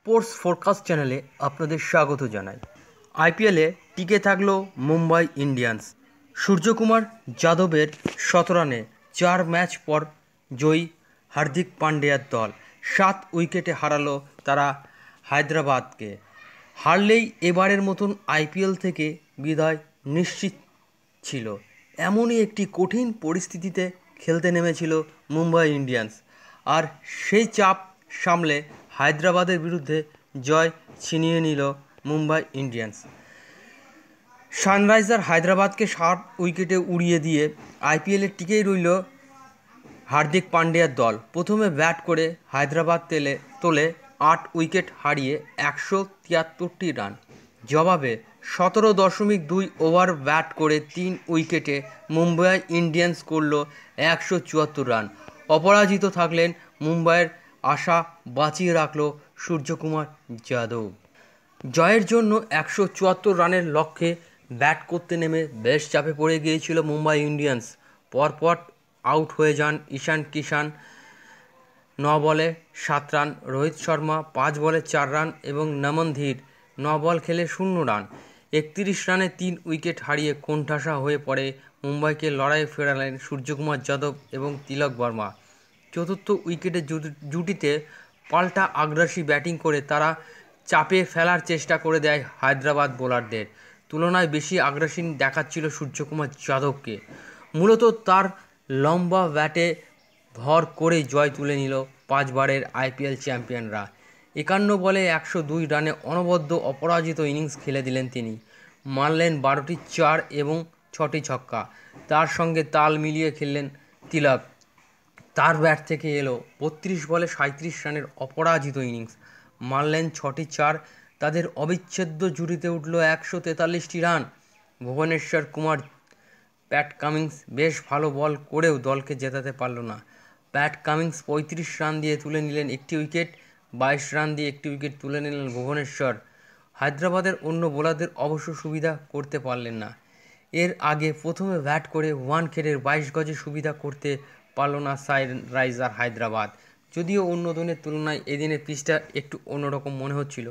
Sports forecast চ্যানেলে আপনাদের স্বাগত জানাই। আইপিএলে টিকে থাকলো মুম্বাই ইন্ডিয়ান্স। সূর্যকুমার যাদবের শতরানে 4 ম্যাচ পর জয়ী হার্দিক পান্ডিয়ার দল 7 উইকেটে হারালো তারা হায়দ্রাবাদকে। হারলেই এবারের মতন আইপিএল থেকে বিদায় নিশ্চিত ছিল। এমনই একটি কঠিন পরিস্থিতিতে খেলতে নেমেছিল মুম্বাই ইন্ডিয়ান্স, আর সেই চাপ সামলে হায়দ্রাবাদের বিরুদ্ধে জয় ছিনিয়ে নিল মুম্বাই ইন্ডিয়ান্স। সানরাইজার হায়দ্রাবাদকে 7 উইকেটে উড়িয়ে দিয়ে আইপিএলে টিকেই রইল হার্দিক পান্ডিয়ার দল। প্রথমে ব্যাট করে হায়দ্রাবাদ তোলে 8 উইকেট হারিয়ে 173 রান। জবাবে 17.2 ওভার ব্যাট করে 3 উইকেটে মুম্বাই ইন্ডিয়ান্স করল 174 রান। অপরাজিত থাকলেন মুম্বাইয়ের আশা বাঁচিয়ে রাখল সূর্যকুমার যাদব। জয়ের জন্য 174 রানের লক্ষ্যে ব্যাট করতে নেমে বেশ চাপে পড়ে গিয়েছিল মুম্বাই ইন্ডিয়ান্স। পরপর আউট হয়ে যান ঈশান কিষান 9 বলে 7 রান, রোহিত শর্মা 5 বলে 4 রান এবং নমন ধীর 9 বল খেলে 0 রান। 31 রানে 3 উইকেট হারিয়ে কোণঠাসা হয়ে পড়ে মুম্বাইকে লড়াইয়ে ফেরালেন সূর্যকুমার যাদব এবং তিলক বর্মা। চতুর্থ উইকেটের জুটিতে পাল্টা আগ্রাসী ব্যাটিং করে তারা চাপে ফেলার চেষ্টা করে দেয় হায়দ্রাবাদ বোলারদের। তুলনায় বেশি আগ্রাসী দেখাচ্ছিল সূর্যকুমার যাদবকে। মূলত তার লম্বা ব্যাটে ভর করে জয় তুলে নিল 5 বারের আইপিএল চ্যাম্পিয়নরা। 51 বলে 102 রানে অনবদ্য অপরাজিত ইনিংস খেলে দিলেন তিনি। মারলেন 12টি 4 এবং 6টি ছক্কা। তার সঙ্গে তাল মিলিয়ে খেললেন তিলক। তার ব্যাট থেকে এলো 32 বলে 37 রানের অপরাজিত ইনিংস। মারলেন 6টি 4। তাদের অবিচ্ছেদ্য জুটিতে উঠল 143টি রান। ভুবনেশ্বর কুমার প্যাট কামিন্স বেশ ভালো বল করেও দলকে জেতাতে পারল না। প্যাট কামিন্স 35 রান দিয়ে তুলে নিলেন একটি উইকেট। 22 রান দিয়ে একটি উইকেট তুলে নিলেন ভুবনেশ্বর। হায়দ্রাবাদের অন্য বোলারদের অবশ্য সুবিধা করতে পারলেন না। এর আগে প্রথমে ব্যাট করে ওয়ানখেড়ের 22 গজে সুবিধা করতে পারল না সানরাইজার হায়দ্রাবাদ। যদিও অন্য দিনের তুলনায় এদিনের পিচটা একটু অন্যরকম মনে হচ্ছিল।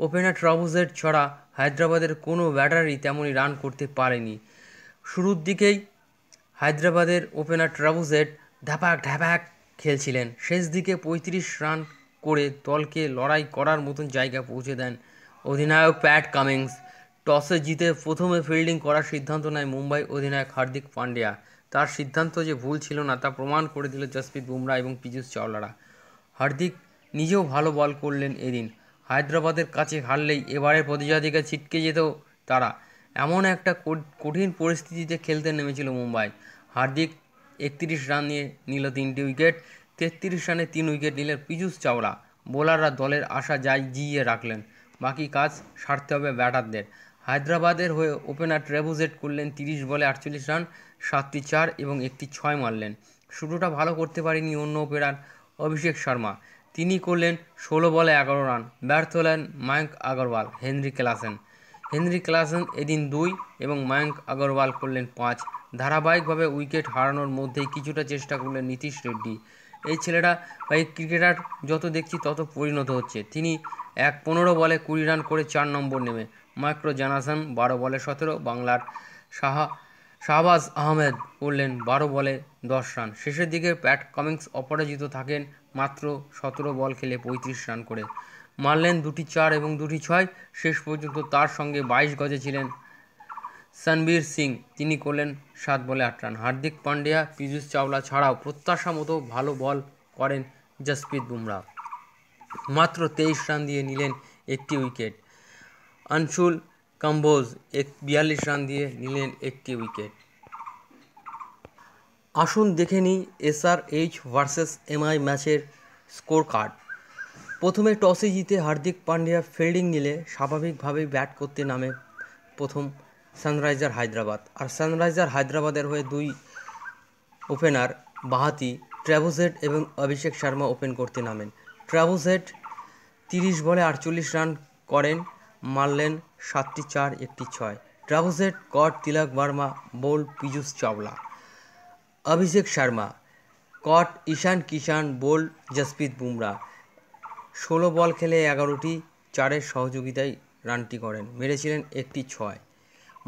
ওপেনার ট্রাভুজেট ছাড়া হায়দ্রাবাদের কোনো ব্যাটারই তেমনই রান করতে পারেনি। শুরুর দিকেই হায়দ্রাবাদের ওপেনার ট্রাভুজেট ঢ্যাপাক খেলছিলেন। শেষ দিকে 35 রান করে দলকে লড়াই করার মতন জায়গায় পৌঁছে দেন অধিনায়ক প্যাট কামিন্স। টসে জিতে প্রথমে ফিল্ডিং করার সিদ্ধান্ত নেয় মুম্বাই অধিনায়ক হার্দিক পান্ডিয়া। তার সিদ্ধান্ত যে ভুল ছিল না তা প্রমাণ করে দিল জসপ্রীত বুমরা এবং পীযূষ চাওলারা। হার্দিক নিজেও ভালো বল করলেন এদিন। হায়দ্রাবাদের কাছে হারলেই এবারের প্রতিযোগিতায় ছিটকে যেত তারা। এমন একটা কঠিন পরিস্থিতিতে খেলতে নেমেছিল মুম্বাই। হার্দিক 31 রান নিয়ে নিল 3টি উইকেট। 33 রানে 3 উইকেট নিলেন পীযূষ চাওলা। বোলাররা দলের আশা জিইয়ে রাখলেন। বাকি কাজ সারতে হবে ব্যাটারদের। হায়দ্রাবাদের হয়ে ওপেনার ট্রাভুজেট করলেন 30 বলে 48 রান, 7টি 4 এবং একটি 6 মারলেন। শুরুটা ভালো করতে পারেনি অন্য ওপেনার অভিষেক শর্মা। তিনি করলেন 16 বলে 11 রান। ব্যর্থ হলেন মায়াঙ্ক আগরওয়াল, হেনরি ক্লাসেন এদিন 2 এবং মায়াঙ্ক আগরওয়াল করলেন 5। ধারাবাহিকভাবে উইকেট হারানোর মধ্যেই কিছুটা চেষ্টা করলেন নীতিশ রেড্ডি। এই ছেলেটা বা এই ক্রিকেটার যত দেখছি তত পরিণত হচ্ছে। তিনি 15 বলে 20 রান করে 4 নম্বর নেমে। মাইক্রো জানাসন 12 বলে 17, বাংলার শাহবাজ আহমেদ করলেন 12 বলে 10 রান। শেষের দিকে প্যাট কামিন্স অপরাজিত থাকেন মাত্র 17 বল খেলে 35 রান করে। মারলেন 2টি 4 এবং 2টি 6। শেষ পর্যন্ত তার সঙ্গে 22 গজে ছিলেন সনবীর সিং। তিনি করলেন 7 বলে 8 রান। হার্দিক পান্ডিয়া, পীযূষ চাওলা ছাড়াও প্রত্যাশা মতো ভালো বল করেন জসপ্রীত বুমরা। মাত্র 23 রান দিয়ে নিলেন একটি উইকেট। আনশুল কাম্বোজ 42 রান দিয়ে নিলেন একটি উইকেট। আসুন দেখে নিই এসআরএইচ ভার্সেস এমআই ম্যাচের স্কোর কার্ড। প্রথমে টসে জিতে হার্দিক পান্ডিয়া ফিল্ডিং নিলে স্বাভাবিকভাবেই ব্যাট করতে নামে প্রথম সানরাইজার হায়দ্রাবাদ। আর সানরাইজার হায়দ্রাবাদের হয়ে 2 ওপেনার বাঁহাতি ট্রাভুজেট এবং অভিষেক শর্মা ওপেন করতে নামেন। ট্রাভুজেট 30 বলে 48 রান করেন, মারলেন 7টি 4, একটি 6। ট্রাভুজেট কট তিলক বর্মা, বোল্ড পীযূষ চাওলা। অভিষেক শর্মা কট ঈশান কিষান, বোল্ড জসপ্রীত বুমরা। 16 বল খেলে 11টি চারের সহযোগিতায় রানটি করেন, মেরেছিলেন একটি 6।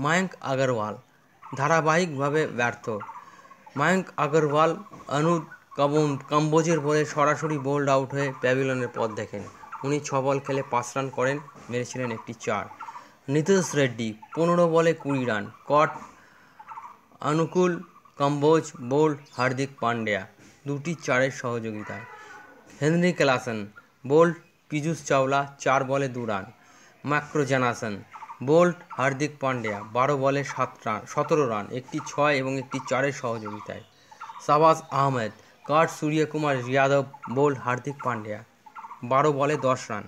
মায়াঙ্ক আগরওয়াল ধারাবাহিকভাবে ব্যর্থ। মায়াঙ্ক আগরওয়াল অনুজ কাম্বোজের বলে সরাসরি বোল্ড আউট হয়ে প্যাভিলিয়নের পথ দেখেন। উনি 6 বল খেলে 5 রান করেন, মেরেছিলেন একটি 4। নীতিশ রেড্ডি 15 বলে 20 run. Caught Anukul Kamboj bowled Hardik Pandya, দুটি 4-এর সহযোগিতায়। Henry Klaasen bowled Piyush Chawla 4 বলে 2 রান। ম্যাক্রো জোনাসন বোল্ড হার্দিক পান্ডিয়া 12 বলে 17 রান, একটি 6 এবং একটি 4-এর সহযোগিতায়। শাহবাজ আহমেদ কার্ড সূর্যকুমার যাদব বোল্ড হার্দিক পান্ডিয়া 12 বলে 10 রান।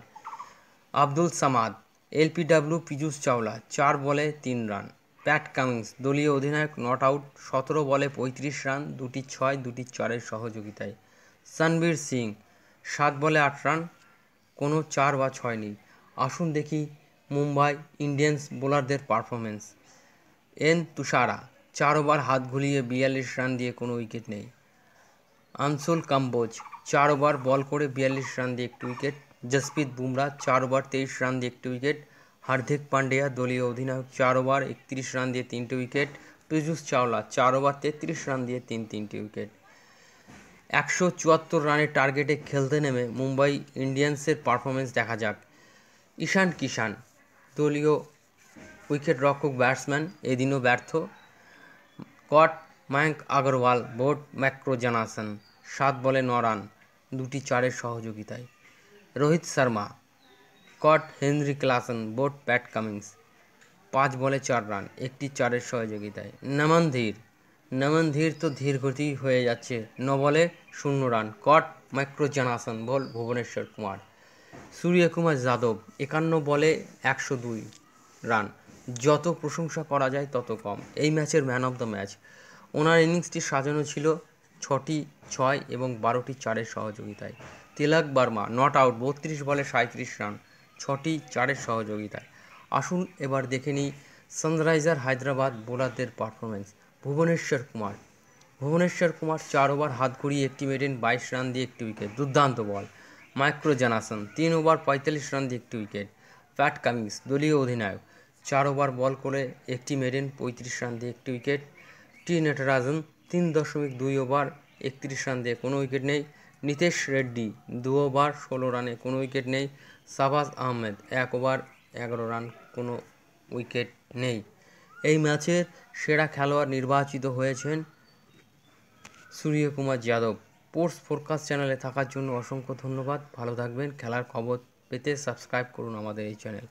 আব্দুল সামাদ এলপিডব্লিউ পীযূষ চাওলা 4 বলে 3 রান। প্যাট কামিন্স দলীয় অধিনায়ক নট আউট 17 বলে 35 রান, দুটি 6 দুটি 4-এর সহযোগিতায়। সনবীর সিং 7 বলে 8 রান, কোনো 4 বা 6 নেই। আসুন দেখি মুম্বাই ইন্ডিয়ান্স বোলারদের পারফরমেন্স। এন তুষারা 4 ওভার হাত ঘুরিয়ে 42 রান দিয়ে কোনো উইকেট নেই। আনসুল কাম্বোজ 4 ওভার বল করে 42 রান দিয়ে একটি wicket. Jasprit Bumrah 4 over 23 run দিয়ে একটি উইকেট। হার্দিক পান্ডিয়া দলীয় অধিনায়ক 4 ওভার 31 রান দিয়ে 3টে wicket. Piyush Chawla 4 over 33 run দিয়ে 3টে উইকেট। 174 রানের টার্গেটে খেলতে নেমে মুম্বাই ইন্ডিয়ান্সের পারফরমেন্স দেখা যাক। ঈশান কিষান দলীয় উইকেটরক্ষক ব্যাটসম্যান এদিনও ব্যর্থ। কট মায়াঙ্ক আগরওয়াল বোল্ড ম্যাক্রো জোনাসন 7 বলে 9 রান, দুটি 4-এর সহযোগিতায়। Rohit Sharma caught Henry Klaasen bowled Pat Cummins 5 বলে 4 রান, একটি 4-এর সহযোগিতায়। নমন ধীর তো ধীর গতি হয়ে যাচ্ছে, 9 বলে 0 রান। কট macro Jansen bold Bhubaneswar Kumar. Suryakumar Yadav 51 বলে 102 রান। যত প্রশংসা করা যায় তত কম। এই ম্যাচের ম্যান অফ দ্য ম্যাচ। ওনার ইনিংসটি সাজানো ছিল 6টি 6 এবং 12টি 4-এর সহযোগিতায়। তিলক বর্মা নট আউট 32 বলে 37 রান, 6টি 4-এর সহযোগিতায়। আসুন এবার দেখে নিই সানরাইজার হায়দ্রাবাদ বোলারদের পারফরমেন্স। ভুবনেশ্বর কুমার 4 ওভার হাত ঘুরিয়ে একটি মেডেন 22 রান দিয়ে একটি উইকেট, দুর্দান্ত বল। মাইক্রো জোনাসন 3 ওভার 45 রান দিয়ে একটি উইকেট। প্যাট কামিন্স দলীয় অধিনায়ক 4 ওভার বল করে একটি মেডেন 35 রান দিয়ে একটি উইকেট। টি নটরাজন 3.2 ওভার 31 রান দিয়ে কোনো উইকেট নেই। নীতিশ রেড্ডি 2 ওভার 16 রানে কোনো উইকেট নেই। শাহবাজ আহমেদ 1 ওভার 11 রান, কোনো উইকেট নেই। এই ম্যাচের সেরা খেলোয়াড় নির্বাচিত হয়েছেন সূর্যকুমার যাদব। স্পোর্টস ফোরকাস্ট চ্যানেলে থাকার জন্য অসংখ্য ধন্যবাদ। ভালো থাকবেন। খেলার খবর পেতে সাবস্ক্রাইব করুন আমাদের এই চ্যানেল।